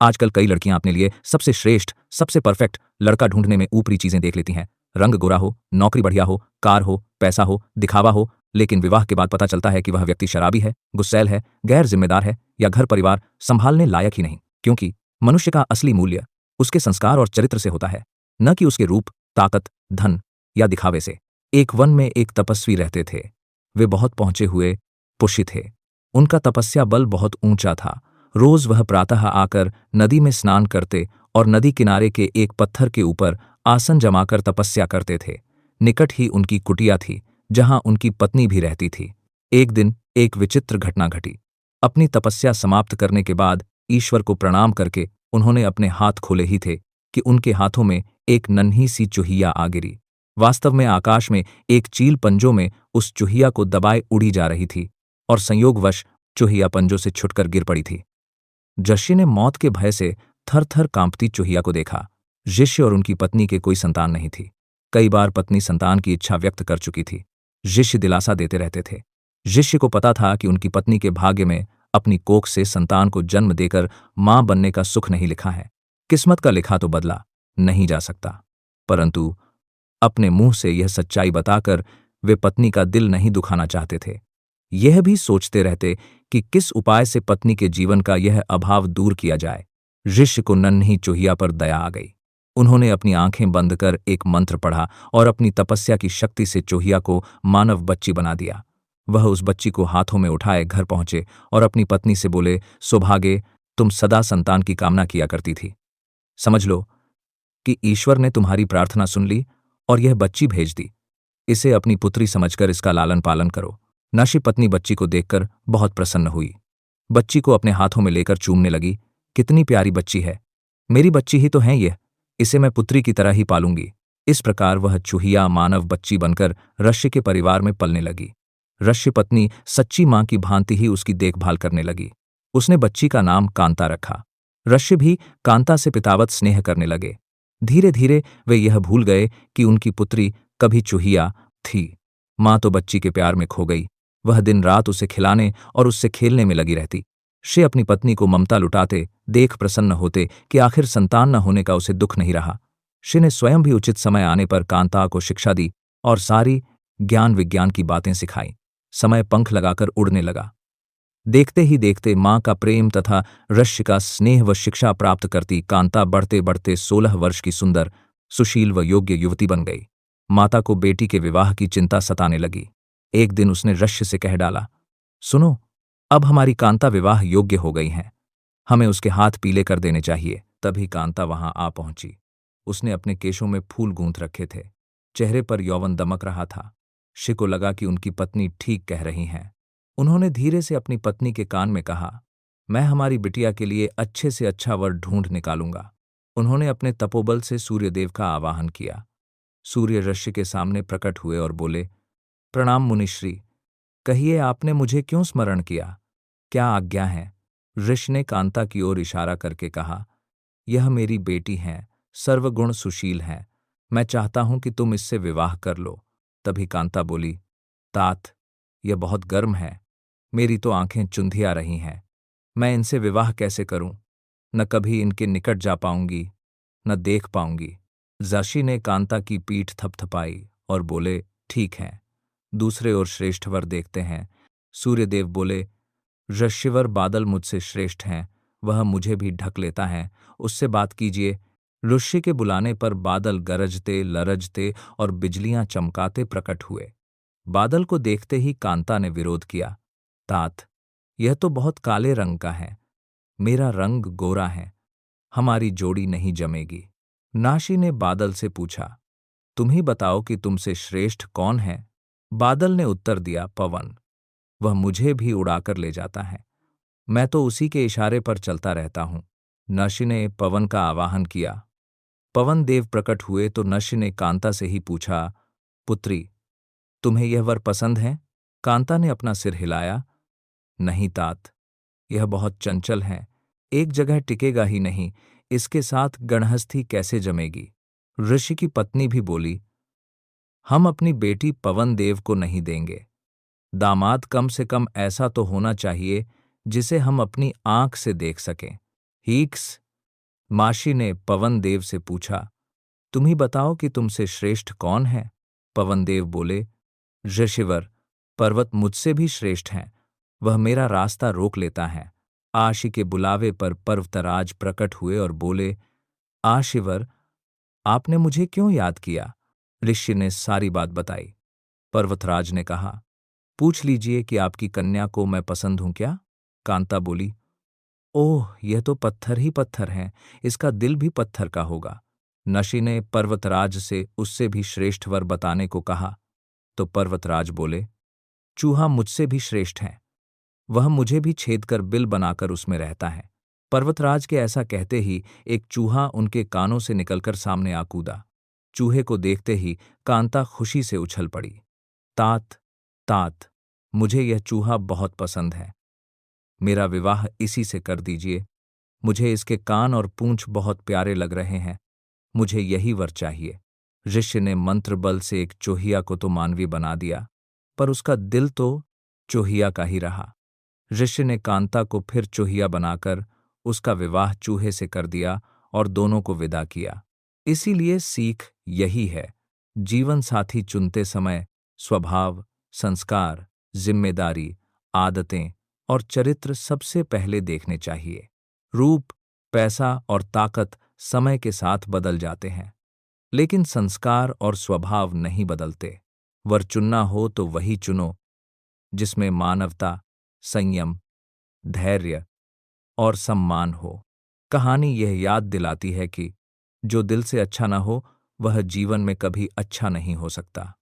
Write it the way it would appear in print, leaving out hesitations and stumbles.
आजकल कई लड़कियां अपने लिए सबसे श्रेष्ठ, सबसे परफेक्ट लड़का ढूंढने में ऊपरी चीजें देख लेती हैं। रंग गोरा हो, नौकरी बढ़िया हो, कार हो, पैसा हो, दिखावा हो, लेकिन विवाह के बाद पता चलता है कि वह व्यक्ति शराबी है, गुस्सैल है, गैर जिम्मेदार है या घर परिवार संभालने लायक ही नहीं। क्योंकि मनुष्य का असली मूल्य उसके संस्कार और चरित्र से होता है, न कि उसके रूप, ताकत, धन या दिखावे से। एक वन में एक तपस्वी रहते थे। वे बहुत पहुंचे हुए पुरुष थे। उनका तपस्या बल बहुत ऊंचा था। रोज वह प्रातः आकर नदी में स्नान करते और नदी किनारे के एक पत्थर के ऊपर आसन जमाकर तपस्या करते थे। निकट ही उनकी कुटिया थी, जहां उनकी पत्नी भी रहती थी। एक दिन एक विचित्र घटना घटी। अपनी तपस्या समाप्त करने के बाद ईश्वर को प्रणाम करके उन्होंने अपने हाथ खोले ही थे कि उनके हाथों में एक नन्ही सी चूहिया आ गिरी। वास्तव में आकाश में एक चील पंजों में उस चूहिया को दबाए उड़ी जा रही थी और संयोगवश चूहिया पंजों से छुटकर गिर पड़ी थी। जशी ने मौत के भय से थर थर कांपती चूहिया को देखा। शिष्य और उनकी पत्नी के कोई संतान नहीं थी। कई बार पत्नी संतान की इच्छा व्यक्त कर चुकी थी। शिष्य दिलासा देते रहते थे। शिष्य को पता था कि उनकी पत्नी के भाग्य में अपनी कोख से संतान को जन्म देकर मां बनने का सुख नहीं लिखा है। किस्मत का लिखा तो बदला नहीं जा सकता, परंतु अपने मुंह से यह सच्चाई बताकर वे पत्नी का दिल नहीं दुखाना चाहते थे। यह भी सोचते रहते कि किस उपाय से पत्नी के जीवन का यह अभाव दूर किया जाए। ऋषि को नन्ही चूहिया पर दया आ गई। उन्होंने अपनी आंखें बंद कर एक मंत्र पढ़ा और अपनी तपस्या की शक्ति से चूहिया को मानव बच्ची बना दिया। वह उस बच्ची को हाथों में उठाए घर पहुंचे और अपनी पत्नी से बोले, सौभाग्य, तुम सदा संतान की कामना किया करती थी। समझ लो कि ईश्वर ने तुम्हारी प्रार्थना सुन ली और यह बच्ची भेज दी। इसे अपनी पुत्री समझकर इसका लालन पालन करो। नाशी पत्नी बच्ची को देखकर बहुत प्रसन्न हुई। बच्ची को अपने हाथों में लेकर चूमने लगी। कितनी प्यारी बच्ची है, मेरी बच्ची ही तो है यह, इसे मैं पुत्री की तरह ही पालूंगी। इस प्रकार वह चूहिया मानव बच्ची बनकर ऋषि के परिवार में पलने लगी। ऋषि पत्नी सच्ची मां की भांति ही उसकी देखभाल करने लगी। उसने बच्ची का नाम कांता रखा। ऋषि भी कांता से पितावत स्नेह करने लगे। धीरे धीरे वे यह भूल गए कि उनकी पुत्री कभी चूहिया थी। मां तो बच्ची के प्यार में खो गई। वह दिन रात उसे खिलाने और उससे खेलने में लगी रहती। शे अपनी पत्नी को ममता लुटाते देख प्रसन्न होते कि आखिर संतान न होने का उसे दुख नहीं रहा। शे ने स्वयं भी उचित समय आने पर कांता को शिक्षा दी और सारी ज्ञान विज्ञान की बातें सिखाई। समय पंख लगाकर उड़ने लगा। देखते ही देखते मां का प्रेम तथा ऋषि का स्नेह व शिक्षा प्राप्त करती कांता बढ़ते बढ़ते 16 वर्ष की सुंदर, सुशील व योग्य युवती बन गई। माता को बेटी के विवाह की चिंता सताने लगी। एक दिन उसने ऋषि से कह डाला, सुनो, अब हमारी कांता विवाह योग्य हो गई हैं, हमें उसके हाथ पीले कर देने चाहिए। तभी कांता वहां आ पहुंची। उसने अपने केशों में फूल गूंथ रखे थे। चेहरे पर यौवन दमक रहा था। शे को लगा कि उनकी पत्नी ठीक कह रही हैं। उन्होंने धीरे से अपनी पत्नी के कान में कहा, मैं हमारी बिटिया के लिए अच्छे से अच्छा वर ढूंढ निकालूंगा। उन्होंने अपने तपोबल से सूर्यदेव का आवाहन किया। सूर्य ऋषि के सामने प्रकट हुए और बोले, प्रणाम मुनिश्री, कहिए आपने मुझे क्यों स्मरण किया, क्या आज्ञा है। ऋषि ने कांता की ओर इशारा करके कहा, यह मेरी बेटी हैं, सर्वगुण सुशील हैं, मैं चाहता हूं कि तुम इससे विवाह कर लो। तभी कांता बोली, तात, यह बहुत गर्म है, मेरी तो आंखें चुंधिया रही हैं, मैं इनसे विवाह कैसे करूं, न कभी इनके निकट जा पाऊंगी न देख पाऊंगी। जशी ने कांता की पीठ थपथपाई और बोले, ठीक है, दूसरे और श्रेष्ठ वर देखते हैं। सूर्यदेव बोले, ऋषिवर बादल मुझसे श्रेष्ठ हैं, वह मुझे भी ढक लेता है, उससे बात कीजिए। ऋषि के बुलाने पर बादल गरजते लरजते और बिजलियां चमकाते प्रकट हुए। बादल को देखते ही कांता ने विरोध किया, तात, यह तो बहुत काले रंग का है, मेरा रंग गोरा है, हमारी जोड़ी नहीं जमेगी। नाशी ने बादल से पूछा, तुम ही बताओ कि तुमसे श्रेष्ठ कौन है। बादल ने उत्तर दिया, पवन, वह मुझे भी उड़ाकर ले जाता है, मैं तो उसी के इशारे पर चलता रहता हूं। नशी ने पवन का आवाहन किया। पवन देव प्रकट हुए तो नशी ने कांता से ही पूछा, पुत्री, तुम्हें यह वर पसंद है। कांता ने अपना सिर हिलाया, नहीं तात, यह बहुत चंचल है, एक जगह टिकेगा ही नहीं, इसके साथ गणहस्थी कैसे जमेगी। ऋषि की पत्नी भी बोली, हम अपनी बेटी पवन देव को नहीं देंगे, दामाद कम से कम ऐसा तो होना चाहिए जिसे हम अपनी आंख से देख सकें। हीक्स, माशी ने पवन देव से पूछा, तुम ही बताओ कि तुमसे श्रेष्ठ कौन है? पवन देव बोले, ऋषिवर, पर्वत मुझसे भी श्रेष्ठ हैं। वह मेरा रास्ता रोक लेता है। आशी के बुलावे पर पर्वतराज प्रकट हुए और बोले, आशिवर, आपने मुझे क्यों याद किया? ऋषि ने सारी बात बताई। पर्वतराज ने कहा, पूछ लीजिए कि आपकी कन्या को मैं पसंद हूं क्या? कांता बोली, ओह, यह तो पत्थर ही पत्थर है, इसका दिल भी पत्थर का होगा। नशी ने पर्वतराज से उससे भी श्रेष्ठ वर बताने को कहा तो पर्वतराज बोले, चूहा मुझसे भी श्रेष्ठ है। वह मुझे भी छेद कर बिल बनाकर उसमें रहता है। पर्वतराज के ऐसा कहते ही एक चूहा उनके कानों से निकलकर सामने आ कूदा। चूहे को देखते ही कांता खुशी से उछल पड़ी। तात, तात, मुझे यह चूहा बहुत पसंद है। मेरा विवाह इसी से कर दीजिए। मुझे इसके कान और पूंछ बहुत प्यारे लग रहे हैं। मुझे यही वर चाहिए। ऋषि ने मंत्र बल से एक चूहिया को तो मानवी बना दिया, पर उसका दिल तो चूहिया का ही रहा। ऋषि ने कांता को फिर चूहिया बनाकर उसका विवाह चूहे से कर दिया और दोनों को विदा किया। इसीलिए सीख यही है, जीवन साथी चुनते समय स्वभाव, संस्कार, जिम्मेदारी, आदतें और चरित्र सबसे पहले देखने चाहिए। रूप, पैसा और ताकत समय के साथ बदल जाते हैं, लेकिन संस्कार और स्वभाव नहीं बदलते। वर चुनना हो तो वही चुनो जिसमें मानवता, संयम, धैर्य और सम्मान हो। कहानी यह याद दिलाती है कि जो दिल से अच्छा न हो वह जीवन में कभी अच्छा नहीं हो सकता।